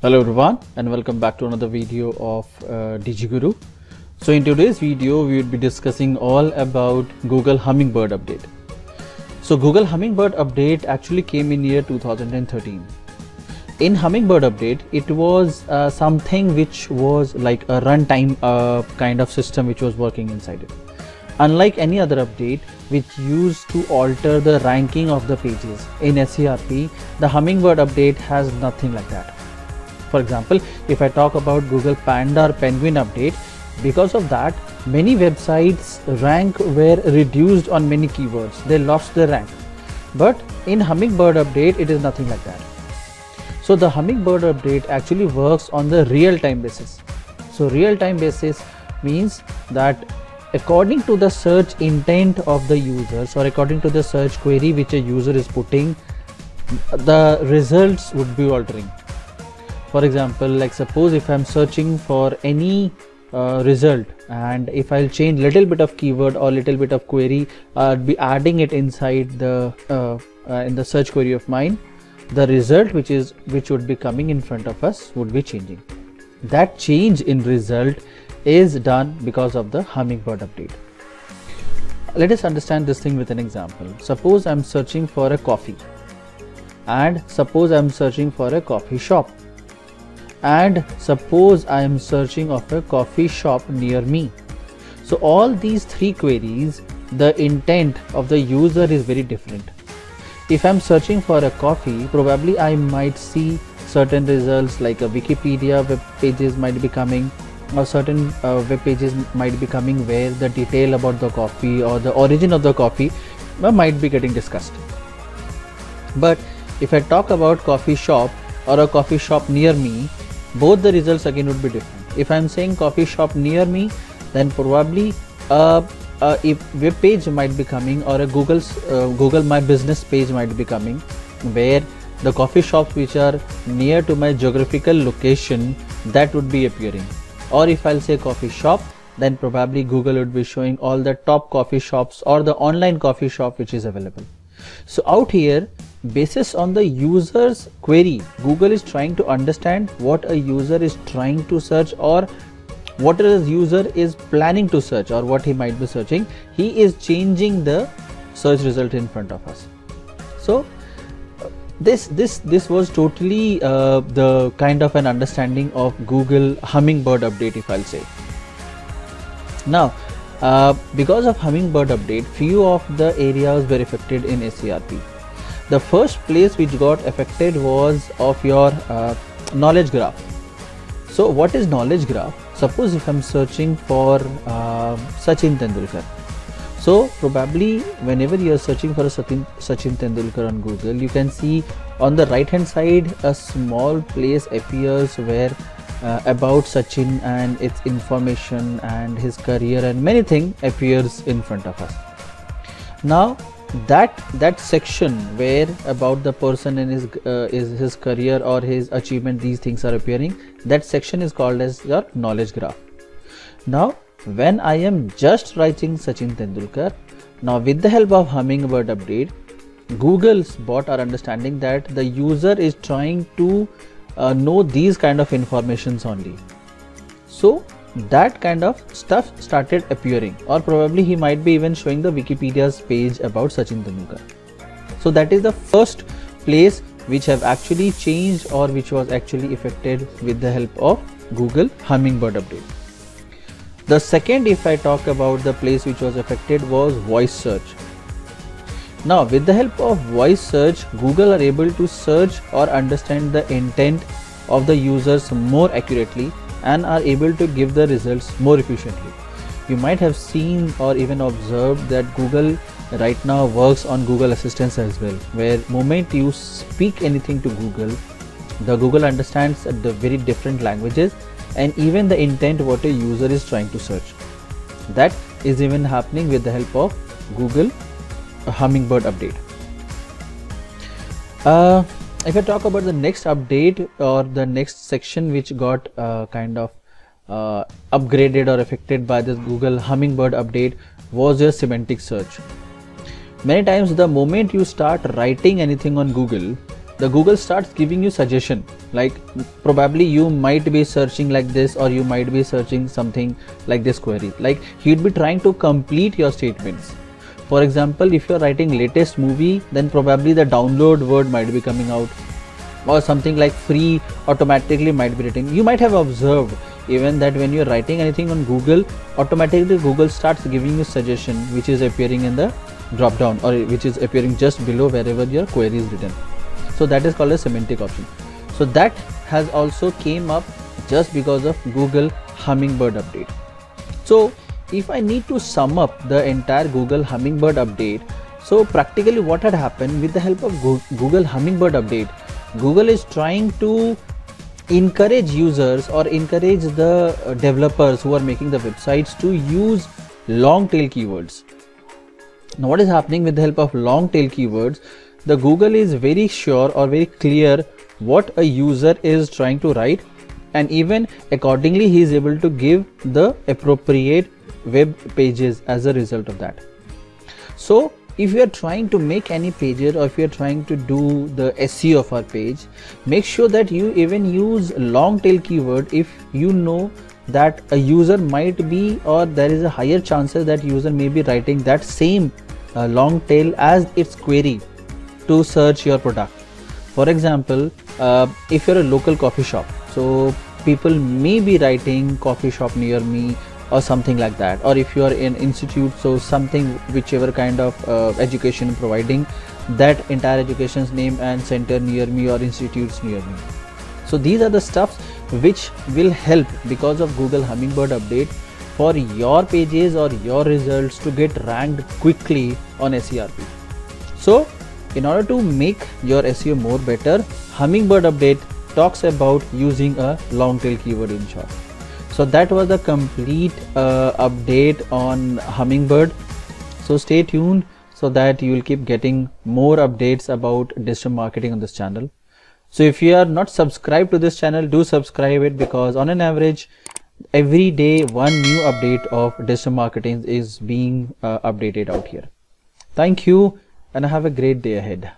Hello everyone and welcome back to another video of DigiGuru. So in today's video we will be discussing all about Google Hummingbird update. So Google Hummingbird update actually came in year 2013. In Hummingbird update it was something which was like a runtime kind of system which was working inside it. Unlike any other update which used to alter the ranking of the pages in SERP, the Hummingbird update has nothing like that. For example, if I talk about Google Panda or Penguin update, because of that many websites rank were reduced on many keywords. They lost their rank. But in Hummingbird update it is nothing like that. So the Hummingbird update actually works on the real-time basis. So real-time basis means that according to the search intent of the users or according to the search query which a user is putting, the results would be altering. For example, like suppose if I'm searching for any result, and if I'll change little bit of keyword or little bit of query, I'll be adding it inside the in the search query of mine, the result which would be coming in front of us would be changing. That change in result is done because of the Hummingbird update. Let us understand this thing with an example. Suppose I'm searching for a coffee, and suppose I'm searching for a coffee shop, and suppose I am searching of a coffee shop near me. So all these three queries, the intent of the user is very different. If I'm searching for a coffee, probably I might see certain results like a Wikipedia web pages might be coming, or certain web pages might be coming where the detail about the coffee or the origin of the coffee might be getting discussed. But if I talk about coffee shop or a coffee shop near me, both the results again would be different. If I'm saying coffee shop near me, then probably a web page might be coming, or a Google My Business page might be coming, where the coffee shops which are near to my geographical location, that would be appearing. Or if I'll say coffee shop, then probably Google would be showing all the top coffee shops or the online coffee shop which is available. So out here, basis on the user's query, Google is trying to understand what a user is trying to search, or what a user is planning to search, or what he might be searching. He is changing the search result in front of us. So this was totally the kind of an understanding of Google Hummingbird update, if I'll say. Now because of Hummingbird update, few of the areas were affected in SERP. The first place which got affected was of your knowledge graph. So what is knowledge graph? Suppose if I'm searching for Sachin Tendulkar. So probably whenever you are searching for a Sachin Tendulkar on Google, you can see on the right hand side a small place appears where about Sachin and its information and his career and many things appears in front of us. Now that section where about the person and his career or his achievement, these things are appearing, that section is called as your knowledge graph. Now when I am just writing Sachin Tendulkar, now with the help of Hummingbird update, Google's bot are understanding that the user is trying to know these kind of informations only. So that kind of stuff started appearing, or probably he might be even showing the Wikipedia's page about Sachin Tendulkar. So that is the first place which have actually changed, or which was actually affected with the help of Google Hummingbird update. The second, if I talk about the place which was affected, was voice search. Now with the help of voice search, Google are able to search or understand the intent of the users more accurately and are able to give the results more efficiently. You might have seen or even observed that Google right now works on Google Assistant as well, where moment you speak anything to Google, the Google understands the very different languages and even the intent what a user is trying to search. That is even happening with the help of Google Hummingbird update. If I talk about the next update or the next section which got kind of upgraded or affected by this Google Hummingbird update, was your semantic search. Many times the moment you start writing anything on Google, the Google starts giving you suggestion, like probably you might be searching like this, or you might be searching something like this query. Like he'd be trying to complete your statements. For example, if you're writing latest movie, then probably the download word might be coming out, or something like free automatically might be written. You might have observed even that when you're writing anything on Google, automatically Google starts giving you suggestion which is appearing in the drop down, or which is appearing just below wherever your query is written. So that is called a semantic option. So that has also came up just because of Google Hummingbird update. So if I need to sum up the entire Google Hummingbird update, so practically what had happened with the help of Google Hummingbird update, Google is trying to encourage users or encourage the developers who are making the websites to use long tail keywords. Now what is happening with the help of long tail keywords, the Google is very sure or very clear what a user is trying to write, and even accordingly he is able to give the appropriate web pages as a result of that. So if you are trying to make any pages, or if you are trying to do the SEO of our page, make sure that you even use long tail keyword if you know that a user might be, or there is a higher chances that user may be writing that same long tail as its query to search your product. For example, if you're a local coffee shop, so people may be writing coffee shop near me or something like that, or if you are in institute, so something whichever kind of education providing, that entire education's name and center near me or institutes near me. So these are the stuffs which will help because of Google Hummingbird update for your pages or your results to get ranked quickly on SERP. So in order to make your SEO more better, Hummingbird update talks about using a long tail keyword in short. So that was the complete update on Hummingbird. So stay tuned so that you will keep getting more updates about digital marketing on this channel. So if you are not subscribed to this channel, do subscribe it, because on an average every day one new update of digital marketing is being updated out here. Thank you and have a great day ahead.